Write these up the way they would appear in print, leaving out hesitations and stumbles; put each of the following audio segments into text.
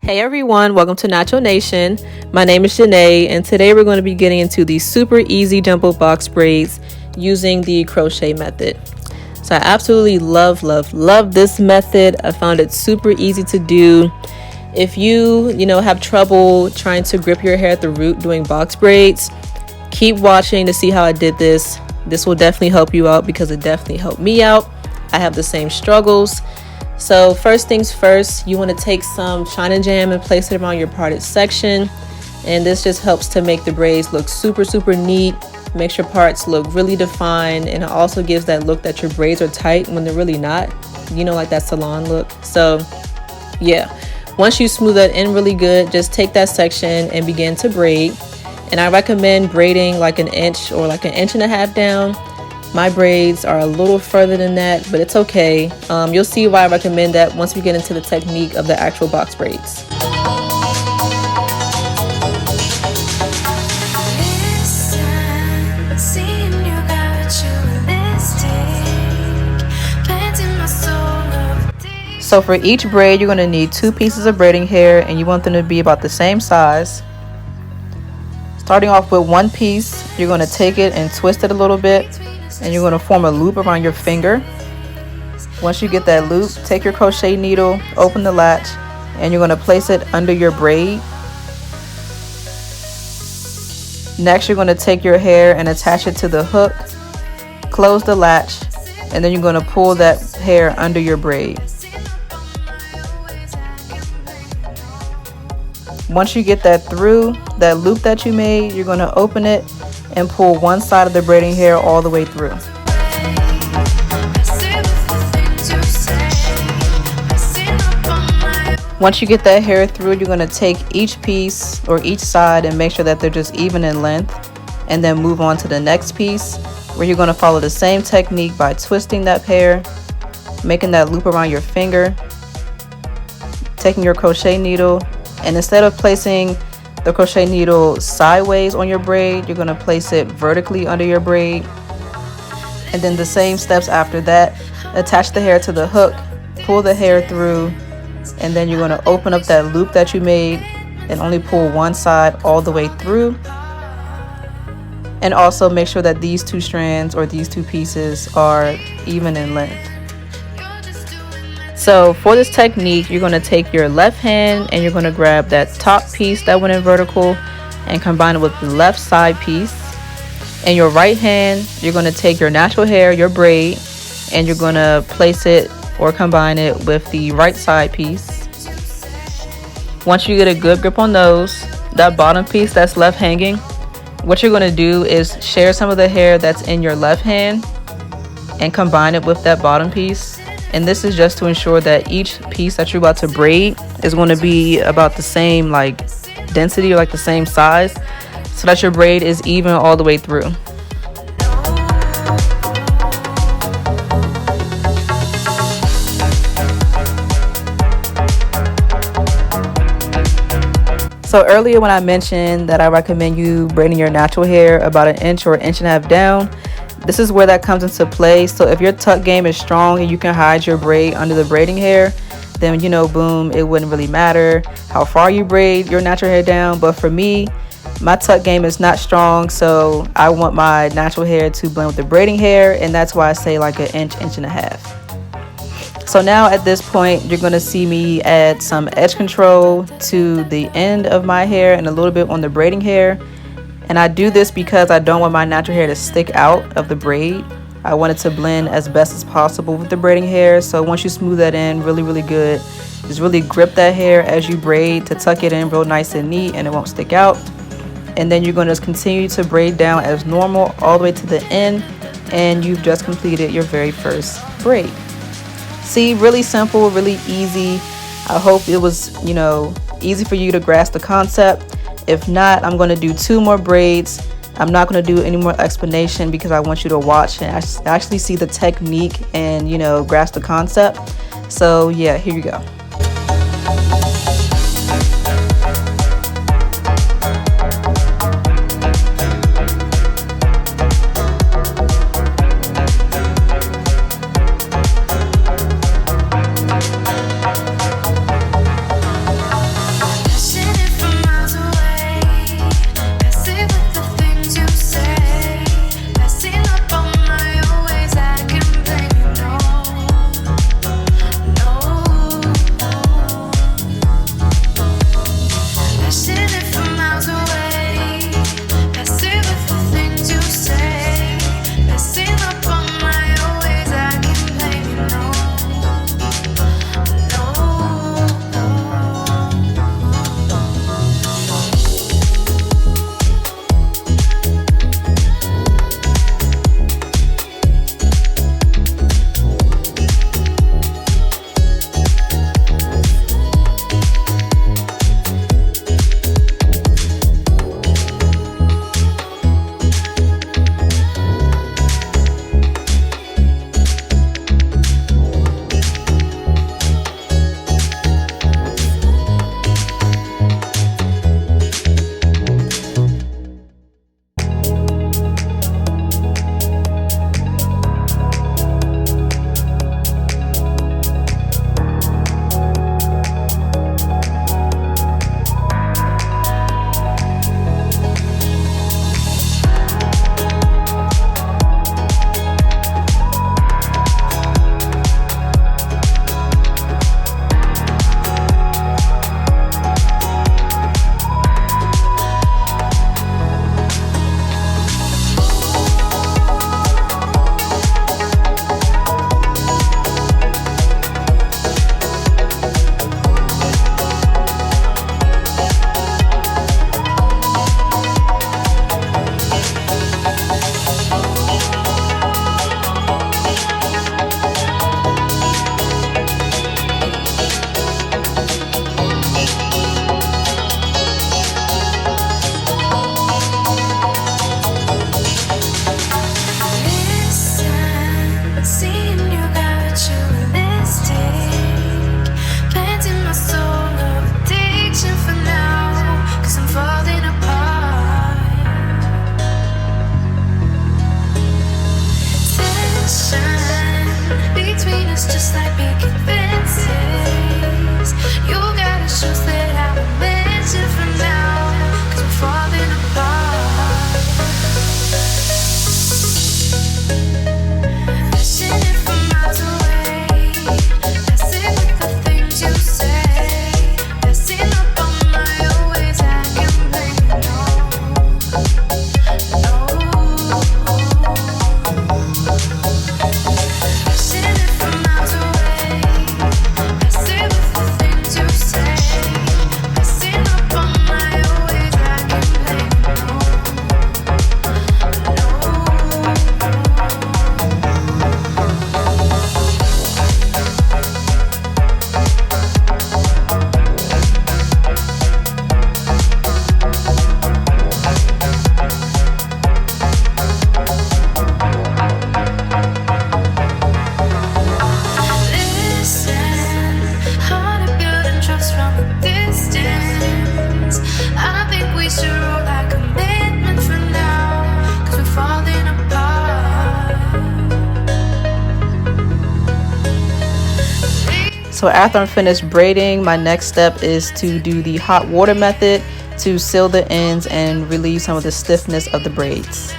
Hey everyone, welcome to Natural Nation. My name is Janae, and today we're going to be getting into the super easy jumbo box braids using the crochet method. So I absolutely love this method. I found it super easy to do. If you have trouble trying to grip your hair at the root doing box braids, keep watching to see how I did this. This will definitely help you out because it definitely helped me out. I have the same struggles. So first things first, you want to take some Shine and Jam and place it around your parted section. And this just helps to make the braids look super neat, makes your parts look really defined, and it also gives that look that your braids are tight when they're really not, like that salon look. So yeah, once you smooth that in really good, just take that section and begin to braid. And I recommend braiding like an inch or like an inch and a half down. My braids are a little further than that, but it's okay. You'll see why I recommend that once we get into the technique of the actual box braids. So for each braid, you're going to need 2 pieces of braiding hair, and you want them to be about the same size. Starting off with 1 piece, you're going to take it and twist it a little bit, and you're going to form a loop around your finger. Once you get that loop, take your crochet needle, open the latch, and you're going to place it under your braid. Next, you're going to take your hair and attach it to the hook, close the latch, and then you're going to pull that hair under your braid. Once you get that through, that loop that you made, you're going to open it and pull one side of the braiding hair all the way through. Once you get that hair through, you're going to take each piece or each side and make sure that they're just even in length, and then move on to the next piece where you're going to follow the same technique by twisting that hair, making that loop around your finger, taking your crochet needle, and instead of placing the crochet needle sideways on your braid, you're going to place it vertically under your braid. And then the same steps after that, attach the hair to the hook, pull the hair through, and then you're going to open up that loop that you made and only pull one side all the way through. And also make sure that these 2 strands or these 2 pieces are even in length. So for this technique, you're going to take your left hand and you're going to grab that top piece that went in vertical and combine it with the left side piece. And your right hand, you're going to take your natural hair, your braid, and you're going to place it or combine it with the right side piece. Once you get a good grip on those, that bottom piece that's left hanging, what you're going to do is share some of the hair that's in your left hand and combine it with that bottom piece. And this is just to ensure that each piece that you're about to braid is going to be about the same density or the same size, so that your braid is even all the way through. So earlier when I mentioned that I recommend you braiding your natural hair about an inch or an inch and a half down, this is where that comes into play. So if your tuck game is strong and you can hide your braid under the braiding hair, then boom, it wouldn't really matter how far you braid your natural hair down. But for me, my tuck game is not strong, so I want my natural hair to blend with the braiding hair, and that's why I say like an inch and a half. So now at this point, you're going to see me add some edge control to the end of my hair and a little bit on the braiding hair. And I do this because I don't want my natural hair to stick out of the braid. I want it to blend as best as possible with the braiding hair. So once you smooth that in really good, just really grip that hair as you braid to tuck it in real nice and neat, and it won't stick out. And then you're going to continue to braid down as normal all the way to the end, and you've just completed your very first braid. See, really simple, really easy. I hope it was, easy for you to grasp the concept. If not, I'm going to do 2 more braids. I'm not going to do any more explanation because I want you to watch and actually see the technique and, grasp the concept. So yeah, here you go. So after I'm finished braiding, my next step is to do the hot water method to seal the ends and relieve some of the stiffness of the braids.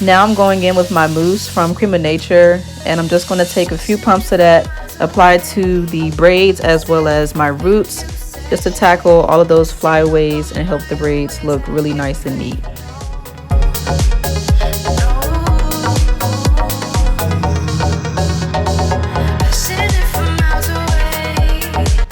Now I'm going in with my mousse from Cream of Nature, and I'm just going to take a few pumps of that, apply it to the braids as well as my roots, just to tackle all of those flyaways and help the braids look really nice and neat.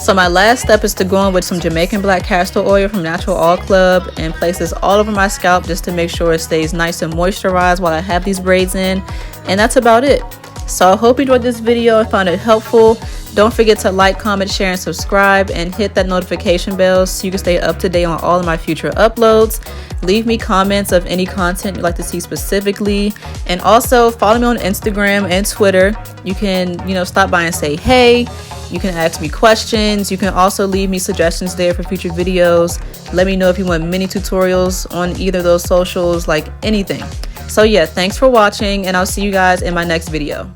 So my last step is to go in with some Jamaican black castor oil from Naturall Club and place this all over my scalp just to make sure it stays nice and moisturized while I have these braids in. And that's about it. So I hope you enjoyed this video and found it helpful. Don't forget to like, comment, share, and subscribe, and hit that notification bell so you can stay up to date on all of my future uploads. Leave me comments of any content you'd like to see specifically, and also follow me on Instagram and Twitter. You can, stop by and say hey. You can ask me questions. You can also leave me suggestions there for future videos. Let me know if you want mini tutorials on either of those socials, like anything. So yeah, thanks for watching, and I'll see you guys in my next video.